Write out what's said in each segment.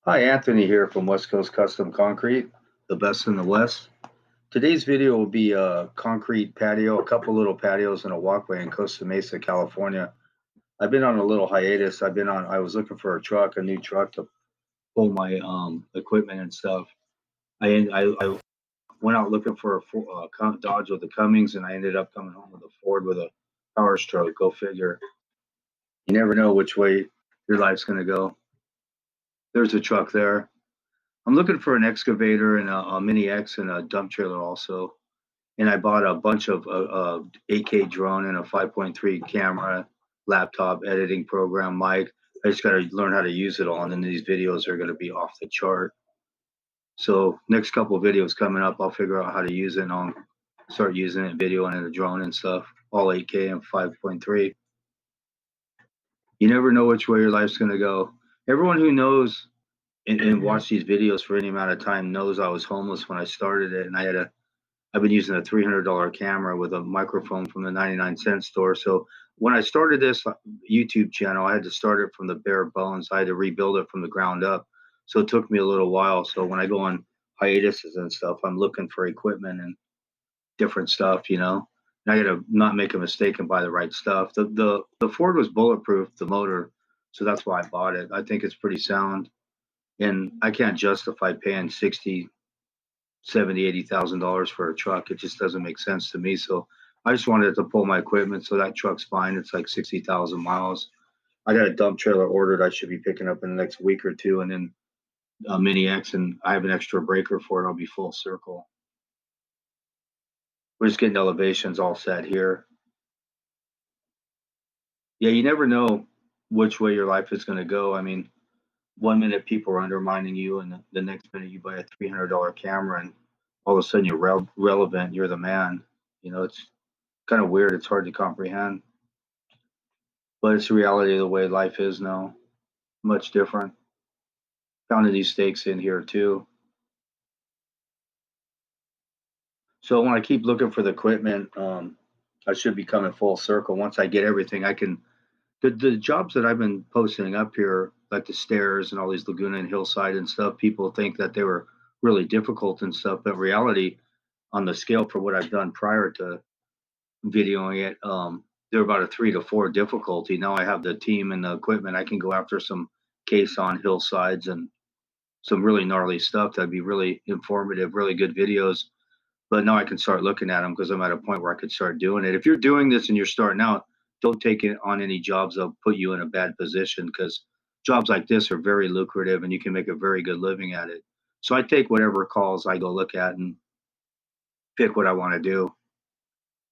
Hi, Anthony here from West Coast Custom Concrete, the best in the West. Today's video will be a concrete patio, a couple little patios and a walkway in Costa Mesa, California. I've been on a little hiatus. I was looking for a new truck to pull my equipment and stuff. I went out looking for a Dodge with a Cummins, and I ended up coming home with a Ford with a power stroke. Go figure. You never know which way your life's going to go. There's a truck there. I'm looking for an excavator and a mini X and a dump trailer also. And I bought a bunch of 8K drone and a 5.3 camera, laptop editing program, mic. I just got to learn how to use it all, and then these videos are going to be off the chart. So next couple of videos coming up, I'll figure out how to use it, and I'll start using it, video and the drone and stuff, all 8K and 5.3. You never know which way your life's going to go. Everyone who knows and watch these videos for any amount of time knows I was homeless when I started it, and I've been using a $300 camera with a microphone from the 99-cent store. So when I started this YouTube channel, I had to start it from the bare bones. I had to rebuild it from the ground up. So it took me a little while. So when I go on hiatuses and stuff, I'm looking for equipment and different stuff, And I got to not make a mistake and buy the right stuff. The Ford was bulletproof, the motor, so that's why I bought it. I think it's pretty sound, and I can't justify paying 60, 70, $80,000 for a truck. It just doesn't make sense to me. So I just wanted to pull my equipment. So that truck's fine. It's like 60,000 miles. I got a dump trailer ordered. I should be picking up in the next week or two, and then a mini X, and I have an extra breaker for it. I'll be full circle. We're just getting elevations all set here. Yeah, you never know which way your life is going to go. I mean, one minute people are undermining you, and the next minute you buy a $300 camera, and all of a sudden you're relevant. You're the man. It's kind of weird. It's hard to comprehend, but it's the reality of the way life is now. Much different. Counted these stakes in here too. So when I keep looking for the equipment, I should be coming full circle. Once I get everything, I can. The jobs that I've been posting up here, like the stairs and all these Laguna and Hillside and stuff, people think that they were really difficult and stuff, but reality, on the scale for what I've done prior to videoing it, they're about a 3 to 4 difficulty. Now I have the team and the equipment. I can go after some case on hillsides and some really gnarly stuff. That'd be really informative, really good videos. But now I can start looking at them because I'm at a point where I could start doing it. If you're doing this and you're starting out, don't take it on any jobs that'll put you in a bad position, because jobs like this are very lucrative and you can make a very good living at it. So I take whatever calls I go look at and pick what I want to do.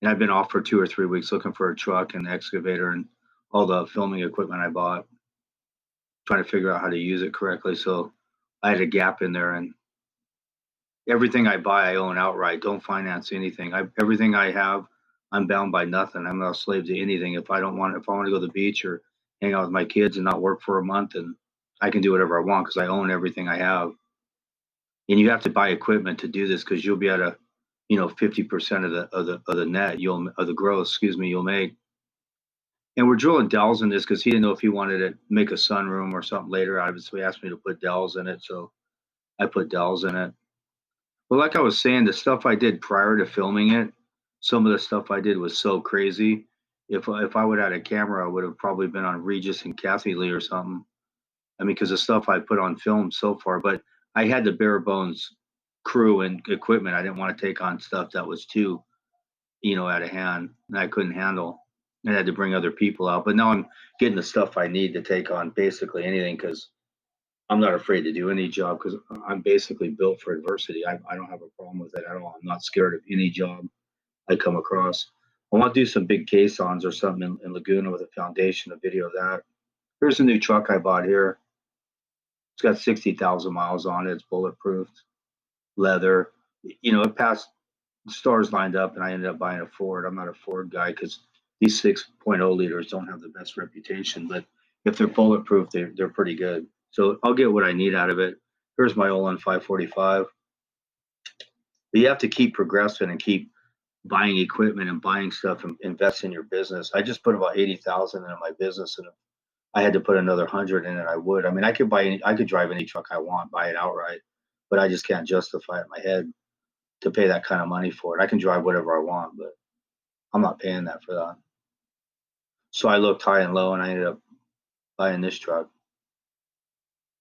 And I've been off for 2 or 3 weeks looking for a truck and excavator and all the filming equipment I bought, trying to figure out how to use it correctly. So I had a gap in there, and everything I buy, I own outright. Don't finance anything. Everything I have, I'm bound by nothing. I'm not a slave to anything. If I want to go to the beach or hang out with my kids and not work for a month, and I can do whatever I want because I own everything I have. And you have to buy equipment to do this, because you'll be at a 50% of the net of the gross, you'll make. And we're drilling dells in this because he didn't know if he wanted to make a sunroom or something later out of it. So he asked me to put dells in it. So I put dells in it. Well, like I was saying, the stuff I did prior to filming it, some of the stuff I did was so crazy. If I would have had a camera, I would have probably been on Regis and Kathy Lee or something. I mean, because the stuff I put on film so far, but I had the bare bones crew and equipment. I didn't want to take on stuff that was too, out of hand, and I couldn't handle. I had to bring other people out. But now I'm getting the stuff I need to take on basically anything, because I'm not afraid to do any job, because I'm basically built for adversity. I don't have a problem with it at all. I'm not scared of any job I come across. I want to do some big caissons or something in Laguna with a foundation, a video of that. Here's a new truck I bought here. It's got 60,000 miles on it. It's bulletproof, leather. It passed, stars lined up, and I ended up buying a Ford. I'm not a Ford guy because these 6.0 liters don't have the best reputation, but if they're bulletproof, they're pretty good. So I'll get what I need out of it. Here's my Olin 545. But you have to keep progressing and keep buying equipment and buying stuff and invest in your business. I just put about 80,000 into my business, and I had to put another 100 in it, I would. I mean, I could drive any truck I want, buy it outright, but I just can't justify it in my head to pay that kind of money for it. I can drive whatever I want, but I'm not paying that for that. So I looked high and low, and I ended up buying this truck.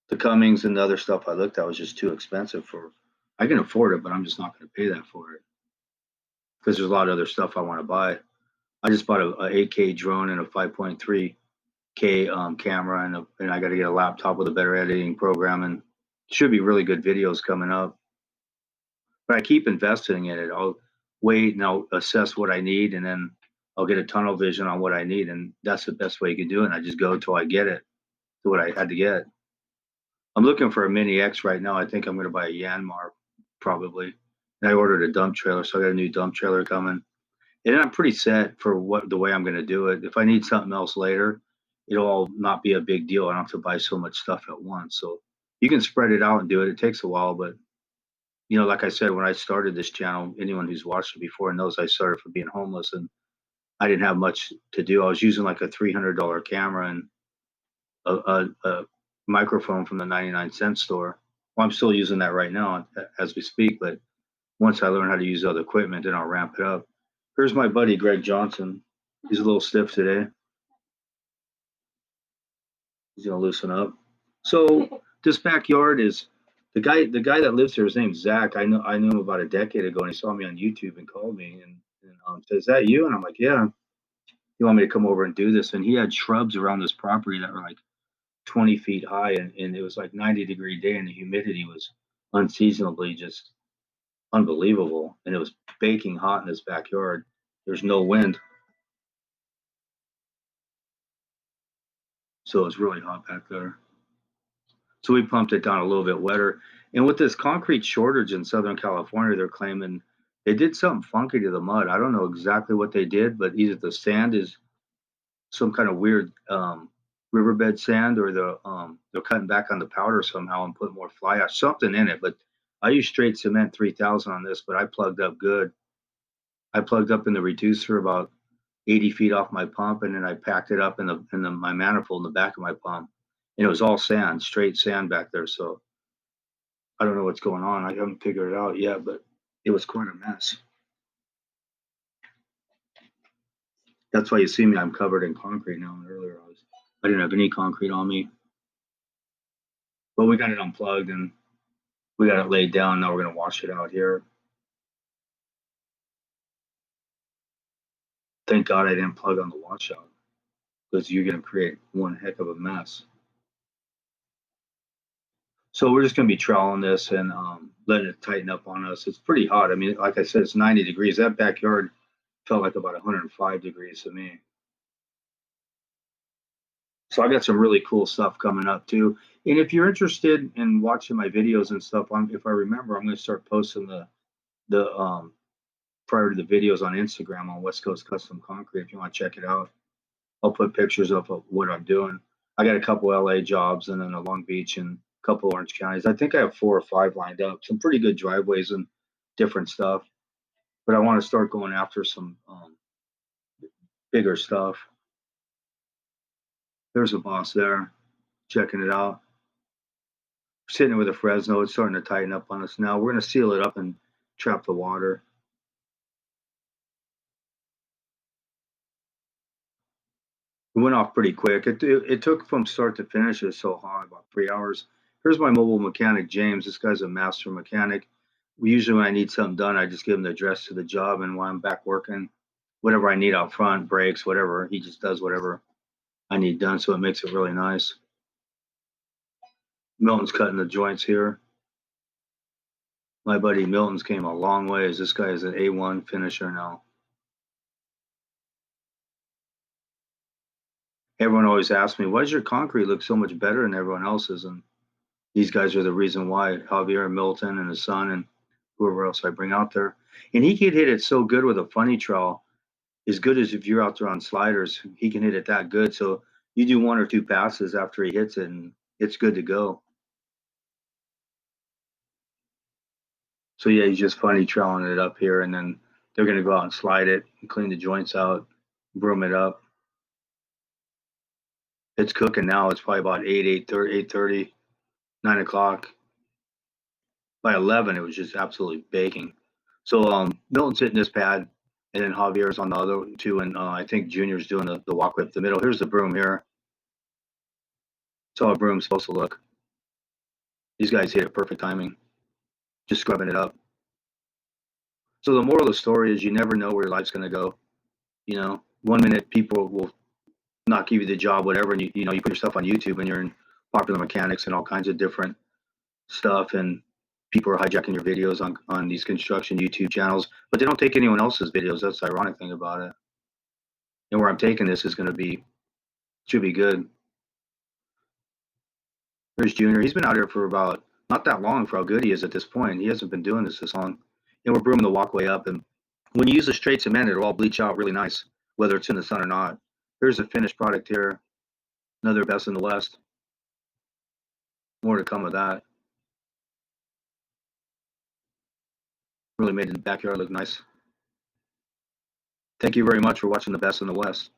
The Cummings and the other stuff I looked at was just too expensive for. I can afford it, but I'm just not going to pay that for it because there's a lot of other stuff I want to buy. I just bought a 8K drone and a 5.3K camera, and I got to get a laptop with a better editing program, and should be really good videos coming up. But I keep investing in it. I'll wait and I'll assess what I need, and then I'll get a tunnel vision on what I need, and that's the best way you can do it. And I just go till I get it to what I had to get. I'm looking for a Mini X right now. I think I'm going to buy a Yanmar probably. And I ordered a dump trailer, so I got a new dump trailer coming. And I'm pretty set for what the way I'm going to do it. If I need something else later, it'll all not be a big deal. I don't have to buy so much stuff at once. So you can spread it out and do it. It takes a while, but like I said, when I started this channel, anyone who's watched it before knows I started from being homeless and I didn't have much to do. I was using like a $300 camera and a microphone from the 99-cent store. Well, I'm still using that right now as we speak, but once I learn how to use other equipment, then I'll ramp it up. Here's my buddy Greg Johnson. He's a little stiff today. He's gonna loosen up. So this backyard is the guy that lives here. His name's Zach. I knew him about a decade ago, and he saw me on YouTube and called me and said, "Is that you?" And I'm like, "Yeah." You want me to come over and do this? And he had shrubs around this property that were like 20 feet high, and it was like 90-degree day, and the humidity was unseasonably just unbelievable, and it was baking hot in his backyard. There's no wind, so it was really hot back there. So we pumped it down a little bit wetter. And with this concrete shortage in Southern California, they're claiming they did something funky to the mud. I don't know exactly what they did, but either the sand is some kind of weird riverbed sand, or they're cutting back on the powder somehow and putting more fly ash, something in it. But I used straight cement 3000 on this, but I plugged up good. I plugged up in the reducer about 80 feet off my pump, and then I packed it up in my manifold in the back of my pump, and it was all sand, straight sand back there. So I don't know what's going on. I haven't figured it out yet, but it was quite a mess. That's why you see me. I'm covered in concrete now. And earlier I didn't have any concrete on me, but we got it unplugged and we got it laid down. Now we're gonna wash it out here. Thank God I didn't plug on the washout because you're gonna create one heck of a mess. So we're just gonna be troweling this and letting it tighten up on us. It's pretty hot. I mean, like I said, it's 90 degrees. That backyard felt like about 105 degrees to me. So I got some really cool stuff coming up too. And if you're interested in watching my videos and stuff, if I remember, I'm going to start posting the prior to the videos on Instagram on West Coast Custom Concrete. If you want to check it out, I'll put pictures of what I'm doing. I got a couple LA jobs and then a Long Beach and a couple Orange counties. I think I have 4 or 5 lined up. Some pretty good driveways and different stuff. But I want to start going after some bigger stuff. There's a boss there checking it out. Sitting it with a Fresno. It's starting to tighten up on us now. We're going to seal it up and trap the water. It went off pretty quick. It took from start to finish. It was so hot, about 3 hours. Here's my mobile mechanic, James. This guy's a master mechanic. Usually when I need something done, I just give him the address to the job, and while I'm back working, whatever I need out front, brakes, whatever, he just does whatever I need done. So it makes it really nice. Milton's cutting the joints here. My buddy Milton's came a long ways. This guy is an A1 finisher now. Everyone always asks me, why does your concrete look so much better than everyone else's? And these guys are the reason why. Javier, Milton, and his son, and whoever else I bring out there. And he can hit it so good with a funny trowel, as good as if you're out there on sliders. He can hit it that good. So you do 1 or 2 passes after he hits it, and it's good to go. So yeah, he's just funny troweling it up here, and then they're going to go out and slide it and clean the joints out, broom it up. It's cooking now. It's probably about 8:30, 9 o'clock. By 11, it was just absolutely baking. So Milton's hitting this pad, and then Javier's on the other two, and I think Junior's doing the walk up the middle. Here's the broom here. That's how a broom's supposed to look. These guys hit it perfect timing, just scrubbing it up. So the moral of the story is you never know where your life's going to go. You know, one minute people will not give you the job, whatever, and you know you put your stuff on YouTube and you're in Popular Mechanics and all kinds of different stuff, and people are hijacking your videos on these construction YouTube channels, but they don't take anyone else's videos. That's the ironic thing about it. And where I'm taking this is going to be should be good. There's Junior. He's been out here for about not that long for how good he is at this point. He hasn't been doing this long. And we're brooming the walkway up, and when you use the straight cement, it'll all bleach out really nice, whether it's in the sun or not. Here's the finished product here. Another best in the West. More to come with that. Really made the backyard look nice. Thank you very much for watching the best in the West.